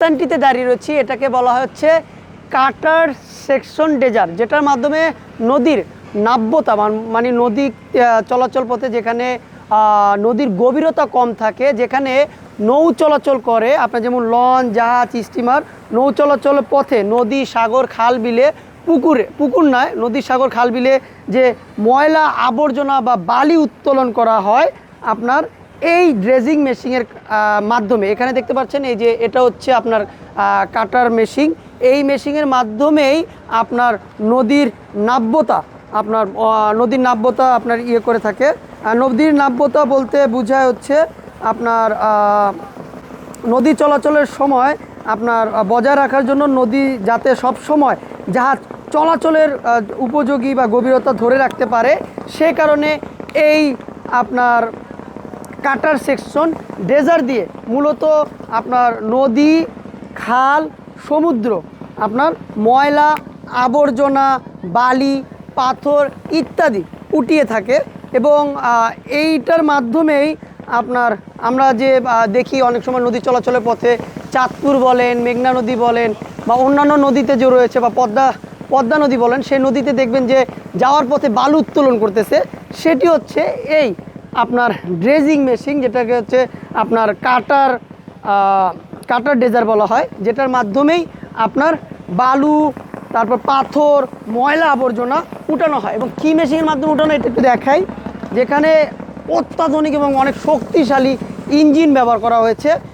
স্থানটিতে দাঁড়িয়ে রয়েছি, এটাকে বলা হচ্ছে কাটার সেকশন ড্রেজার, যেটার মাধ্যমে নদীর নাব্যতা মানে নদী চলাচল পথে যেখানে নদীর গভীরতা কম থাকে, যেখানে নৌ চলাচল করে, আপনার যেমন লঞ্চ, জাহাজ, স্টিমার, নৌ চলাচলের পথে নদী, সাগর, খাল, বিলে, পুকুর নয়, নদী, সাগর, খাল, বিলে যে ময়লা আবর্জনা বা বালি উত্তোলন করা হয় আপনার এই ড্রেজিং মেশিনের মাধ্যমে। এখানে দেখতে পাচ্ছেন এই যে এটা হচ্ছে আপনার কাটার মেশিন। এই মেশিনের মাধ্যমেই আপনার নদীর নাব্যতা আপনার ইয়ে করে থাকে। নদীর নাব্যতা বলতে বোঝায় হচ্ছে আপনার নদী চলাচলের সময় আপনার বজায় রাখার জন্য নদী যাতে সব সময় জাহাজ চলাচলের উপযোগী বা গভীরতা ধরে রাখতে পারে, সে কারণে এই আপনার কাটার সেকশন ড্রেজার দিয়ে মূলত আপনার নদী, খাল, সমুদ্র আপনার ময়লা আবর্জনা, বালি, পাথর ইত্যাদি উঠিয়ে থাকে। এবং এইটার মাধ্যমেই আপনার আমরা যে দেখি অনেক সময় নদী চলাচলের পথে চাঁদপুর বলেন, মেঘনা নদী বলেন, বা অন্যান্য নদীতে যে রয়েছে, বা পদ্মা নদী বলেন, সেই নদীতে দেখবেন যে যাওয়ার পথে বালু উত্তোলন করতেছে। সেটি হচ্ছে এই আপনার ড্রেজিং মেশিন, যেটাকে হচ্ছে আপনার কাটার ড্রেজার বলা হয়, যেটার মাধ্যমেই আপনার বালু, তারপর পাথর, ময়লা আবর্জনা উঠানো হয়। এবং কী মেশিনের মাধ্যমে উঠানো এটা একটু দেখাই, যেখানে অত্যাধুনিক এবং অনেক শক্তিশালী ইঞ্জিন ব্যবহার করা হয়েছে।